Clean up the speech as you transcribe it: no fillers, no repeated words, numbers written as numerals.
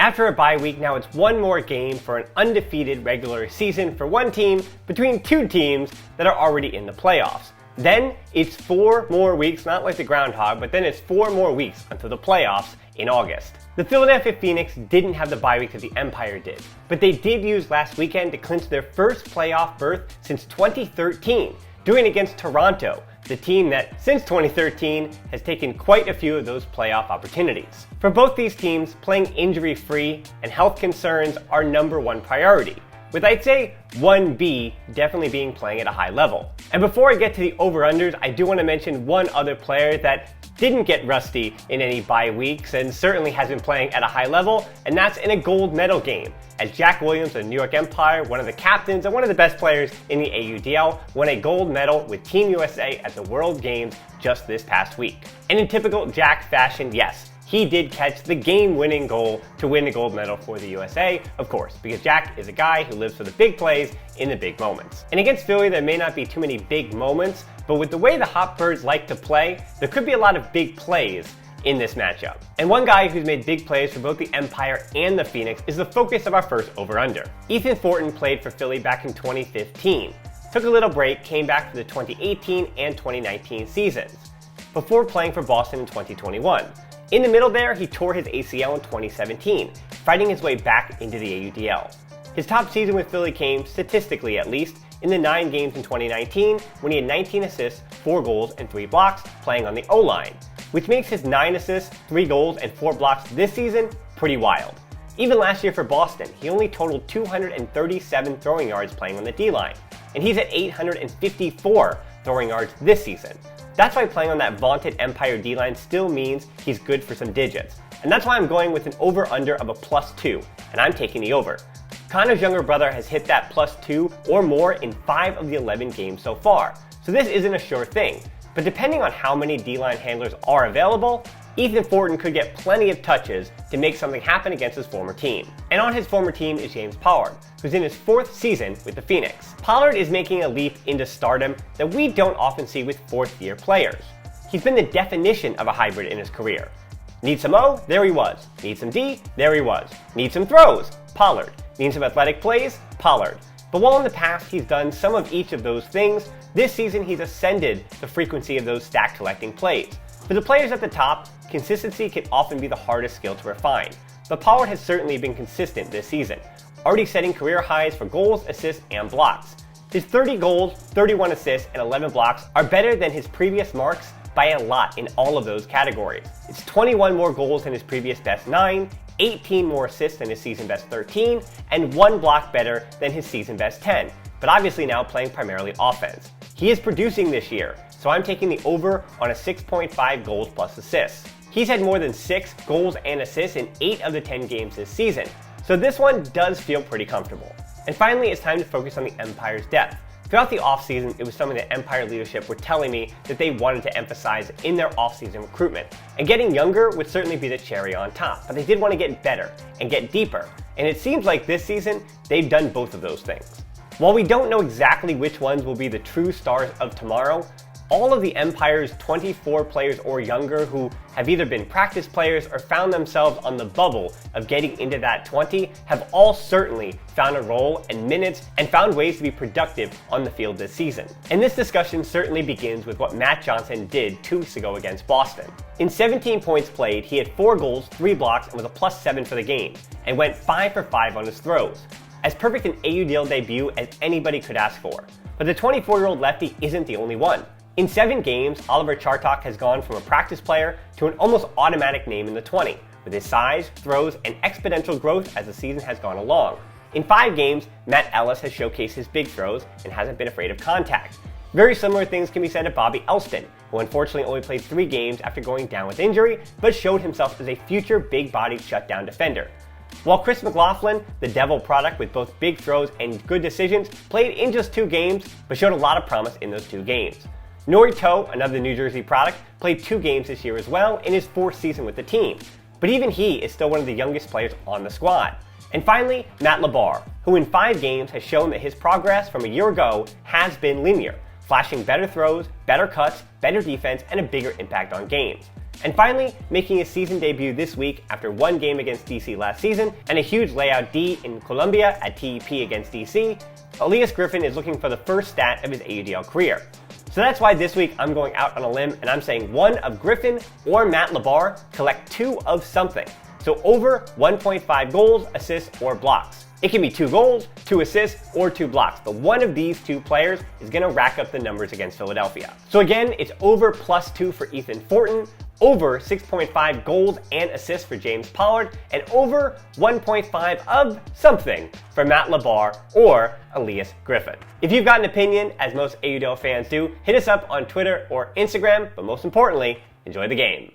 After a bye week, now it's one more game for an undefeated regular season for one team between two teams that are already in the playoffs. Then it's 4 more weeks, not like the groundhog, but then it's 4 more weeks until the playoffs in August. The Philadelphia Phoenix didn't have the bye week that the Empire did, but they did use last weekend to clinch their first playoff berth since 2013, doing it against Toronto, the team that, since 2013, has taken quite a few of those playoff opportunities. For both these teams, playing injury-free and health concerns are #1 priority, with I'd say 1B definitely being playing at a high level. And before I get to the over-unders, I do want to mention one other player that didn't get rusty in any bye weeks and certainly has been playing at a high level, and that's in a gold medal game, as Jack Williams of the New York Empire, one of the captains and one of the best players in the AUDL, won a gold medal with Team USA at the World Games just this past week. And in typical Jack fashion, yes, he did catch the game-winning goal to win the gold medal for the USA, of course, because Jack is a guy who lives for the big plays in the big moments. And against Philly, there may not be too many big moments, but with the way the Hotbirds like to play, there could be a lot of big plays in this matchup. And one guy who's made big plays for both the Empire and the Phoenix is the focus of our first over-under. Ethan Thornton played for Philly back in 2015, took a little break, came back for the 2018 and 2019 seasons, before playing for Boston in 2021. In the middle there, he tore his ACL in 2017, fighting his way back into the AUDL. His top season with Philly came, statistically at least, in the 9 games in 2019 when he had 19 assists, 4 goals, and 3 blocks playing on the O-line, which makes his 9 assists, 3 goals, and 4 blocks this season pretty wild. Even last year for Boston, he only totaled 237 throwing yards playing on the D-line, and he's at 854 throwing yards this season. That's why playing on that vaunted Empire D-line still means he's good for some digits. And that's why I'm going with an over-under of a +2, and I'm taking the over. Connor's younger brother has hit that +2 or more in 5 of the 11 games so far, so this isn't a sure thing. But depending on how many D-line handlers are available, Ethan Thornton could get plenty of touches to make something happen against his former team. And on his former team is James Pollard, who's in his 4th season with the Phoenix. Pollard is making a leap into stardom that we don't often see with 4th-year players. He's been the definition of a hybrid in his career. Need some O? There he was. Need some D? There he was. Need some throws? Pollard. Need some athletic plays? Pollard. But while in the past he's done some of each of those things, this season he's ascended the frequency of those stack collecting plays. For the players at the top, consistency can often be the hardest skill to refine, but Pollard has certainly been consistent this season, already setting career highs for goals, assists, and blocks. His 30 goals, 31 assists, and 11 blocks are better than his previous marks by a lot in all of those categories. It's 21 more goals than his previous best 9, 18 more assists than his season best 13, and 1 block better than his season best 10, but obviously now playing primarily offense. He is producing this year, so I'm taking the over on a 6.5 goals plus assists. He's had more than 6 goals and assists in 8 of the 10 games this season, so this one does feel pretty comfortable. And finally, it's time to focus on the Empire's depth. Throughout the offseason, it was something that Empire leadership were telling me that they wanted to emphasize in their offseason recruitment. And getting younger would certainly be the cherry on top, but they did want to get better and get deeper. And it seems like this season, they've done both of those things. While we don't know exactly which ones will be the true stars of tomorrow, all of the Empire's 24 players or younger who have either been practice players or found themselves on the bubble of getting into that 20 have all certainly found a role and minutes and found ways to be productive on the field this season. And this discussion certainly begins with what Matt Johnson did 2 weeks ago against Boston. In 17 points played, he had 4 goals, 3 blocks, and was a +7 for the game, and went 5 for 5 on his throws. As perfect an AUDL debut as anybody could ask for. But the 24-year-old lefty isn't the only one. In 7 games, Oliver Chartok has gone from a practice player to an almost automatic name in the 20, with his size, throws, and exponential growth as the season has gone along. In 5 games, Matt Ellis has showcased his big throws and hasn't been afraid of contact. Very similar things can be said of Bobby Elston, who unfortunately only played 3 games after going down with injury, but showed himself as a future big-bodied shutdown defender. While Chris McLaughlin, the Devil product with both big throws and good decisions, played in just 2 games, but showed a lot of promise in those 2 games. Nori Toe, another New Jersey product, played 2 games this year as well in his 4th season with the team, but even he is still one of the youngest players on the squad. And finally, Matt LaBarre, who in 5 games has shown that his progress from a year ago has been linear, flashing better throws, better cuts, better defense, and a bigger impact on games. And finally, making his season debut this week after one game against DC last season and a huge layout D in Colombia at TEP against DC, Elias Griffin is looking for the first stat of his AUDL career. So that's why this week I'm going out on a limb and I'm saying one of Griffin or Matt LeBar collect 2 of something. So over 1.5 goals, assists, or blocks. It can be 2 goals, 2 assists, or 2 blocks, but one of these 2 players is going to rack up the numbers against Philadelphia. So again, it's over +2 for Ethan Thornton, over 6.5 goals and assists for James Pollard, and over 1.5 of something for Matt LeBar or Elias Griffin. If you've got an opinion, as most AUDL fans do, hit us up on Twitter or Instagram, but most importantly, enjoy the game.